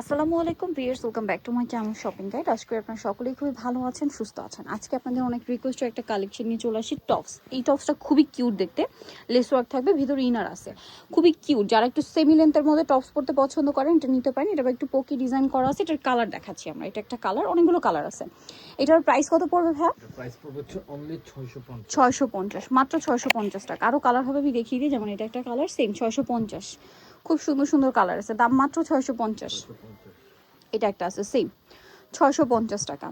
আসসালামু আলাইকুম viewers, welcome back to my channel shopping guide. আজকে আপনারা সকলেই খুবই ভালো আছেন, সুস্থ আছেন। আজকে আপনাদের অনেক রিকোয়েস্টের একটা কালেকশন নিয়ে চলে আসি, টপস। এই টপসটা খুবই কিউট দেখতে, লেস ওয়ার্ক থাকবে, ভিতরে ইনার আছে, খুবই কিউট। যারা একটু সেমি লেন্থের মধ্যে টপস পরতে পছন্দ করেন এটা নিতে পারেন। এটা একটু পোকি ডিজাইন করা আছে, এটার কালার দেখাচ্ছি আমরা। এটা একটা কালার, অনেকগুলো কালার আছে। এটার প্রাইস কত পড়বে ভাই? প্রাইস পড়বে হচ্ছে অনলি 650 650, মাত্র 650 টাকা। আরও কালার হবে আমি দেখিয়ে দিই, যেমন এটা একটা কালার, সেম 650। খুব সুন্দর সুন্দর কালার আছে, দাম মাত্র 650। এটা একটা আছে সেম 650 টাকা।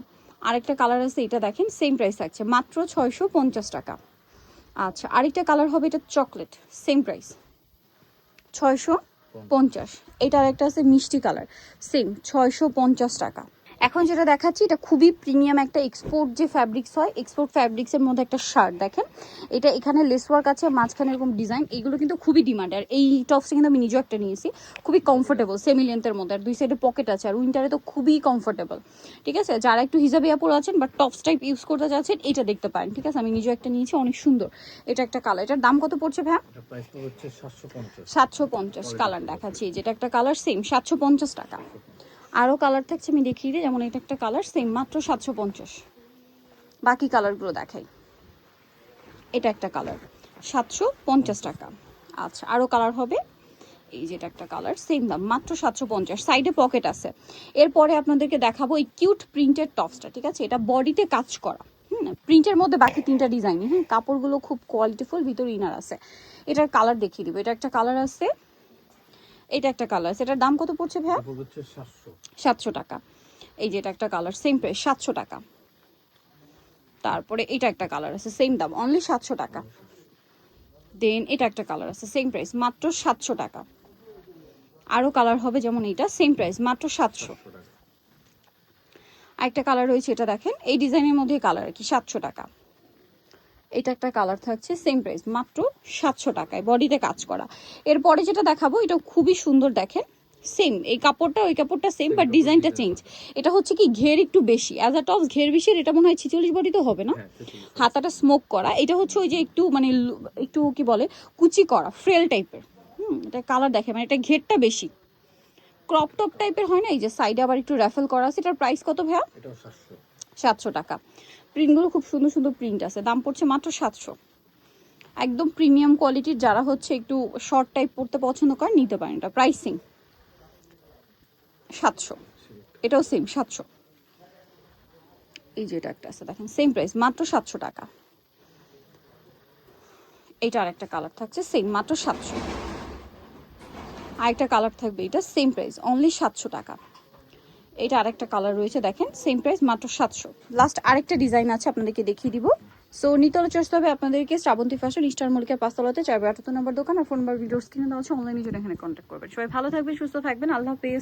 আরেকটা কালার আছে, এটা দেখেন সেম প্রাইস থাকছে মাত্র 650 টাকা। আচ্ছা, আরেকটা কালার হবে, এটা চকলেট, সেম প্রাইস 650। এটা আরেকটা আছে মিষ্টি কালার, সেম 650 টাকা। এখন যেটা দেখাচ্ছি এটা খুবই প্রিমিয়াম একটা এক্সপোর্ট যে ফ্যাব্রিক্স হয়, এক্সপোর্ট ফ্যাব্রিক্সের মধ্যে একটা শার্ট দেখেন। এটা এখানে লেস ওয়ার্ক আছে, মাঝখানে এরকম ডিজাইন, এগুলো কিন্তু খুবই ডিমান্ড। আর এই টপসটা কিন্তু আমি নিজেও একটা নিয়েছি, খুবই কমফোর্টেবল, সেমি লেন্থের মধ্যে, আর দুই সাইডে পকেট আছে, আর উইন্টারে তো খুবই কমফোর্টেবল। ঠিক আছে, যারা একটু হিজাবিয়া পরে আছেন বা টপস টাইপ ইউজ করতে চাচ্ছেন এটা দেখতে পারেন। ঠিক আছে, আমি নিজেও একটা নিয়েছি, অনেক সুন্দর। এটা একটা কালার, এটার দাম কত পড়ছে ভাই? এটা প্রাইস পড়বে হচ্ছে 750 750। কালার দেখাচ্ছি, যেটা একটা কালার, সেম 750 টাকা। আরও কালার থাকছে, আমি দেখিয়ে দিই, যেমন এটা একটা কালার, সেম মাত্র 750। বাকি কালারগুলো দেখাই। এটা একটা কালার, 750 টাকা। আচ্ছা, আরও কালার হবে, এই যেটা একটা কালার, সেম দাম মাত্র 750। সাইডে পকেট আছে। এরপরে আপনাদেরকে দেখাবো এই কিউট প্রিন্টেড টপসটা। ঠিক আছে, এটা বডিতে কাজ করা, প্রিন্টের মধ্যে বাকি তিনটা ডিজাইনই, কাপড়গুলো খুব কোয়ালিটিফুল, ভিতরে ইনার আছে। এটার কালার দেখিয়ে দিব, এটা একটা কালার আছে, এটা একটা কালার আছে। এটার দাম কত পড়ছে ভাইয়া? 700 টাকা। এই যে এটা একটা কালার, সেম প্রাইস 700 টাকা। তারপরে এটা একটা কালার আছে, সেম দাম অনলি 700 টাকা। দেন এটা একটা কালার আছে, সেম প্রাইস মাত্র 700 টাকা। আরও কালার হবে, যেমন এইটা, সেম প্রাইস মাত্র 700। আরেকটা কালার রয়েছে, এটা দেখেন, এই ডিজাইনের মধ্যে কালার কি 700 টাকা। এটা একটা কালার থাকছে, সেম প্রাইস মাত্র 700 টাকায়, বডিতে কাজ করা। এরপরে যেটা দেখাবো এটা খুবই সুন্দর, দেখেন সেম এই কাপড়টা, ওই কাপড়টা সেম, বাট ডিজাইনটা চেঞ্জ। এটা হচ্ছে কি ঘের একটু বেশি, অ্যাজ আ টপস ঘের বেশি। এটা মনে হয় 46 বডি তো হবে না, হাতাটা স্মোক করা। এটা হচ্ছে ওই যে একটু মানে একটু কি বলে, কুচি করা, ফ্রেল টাইপের। এটা কালার দেখে, মানে এটা ঘেরটা বেশি, ক্রপ টপ টাইপের হয় না, এই যে সাইডে আবার একটু র্যাফেল করা আছে। এটার প্রাইস কত ভাইয়া? এটাও 700 টাকা। প্রিন্টগুলো খুব সুন্দর সুন্দর প্রিন্ট আছে, দাম পড়ছে মাত্র 700। একদম প্রিমিয়াম কোয়ালিটির, যারা হচ্ছে একটু শর্ট টাইপ পরতে পছন্দ করেন নিতে পারেন। এটা প্রাইসিং 700। এটাও সেম 700। এই যে এটা একটা আছে দেখেন, সেম প্রাইস মাত্র 700 টাকা। এটা আর একটা কালার থাকছে, সেম মাত্র 700। আরেকটা কালার থাকবে, এটা সেম প্রাইস অনলি 700 টাকা। এটা আরেকটা কালার রয়েছে, দেখেন সেম প্রাইস মাত্র 700। লাস্ট আরেকটা ডিজাইন আছে, আপনাদেরকে দেখিয়ে দিব। সো নিতে হলে চয়েস হবে আপনাদেরকে শ্রাবন্তী ফ্যাশন, ইস্টার মল্লিকের 5 তলাতে 4/78 নম্বর দোকান, আর ফোন নাম্বার ভিডিওস কিনে দেওয়া হচ্ছে, অনলাইনে জন্য এখানে কন্ট্যাক্ট করবেন। সবাই ভালো থাকবেন, সুস্থ থাকবেন, আল্লাহ হাফেজ।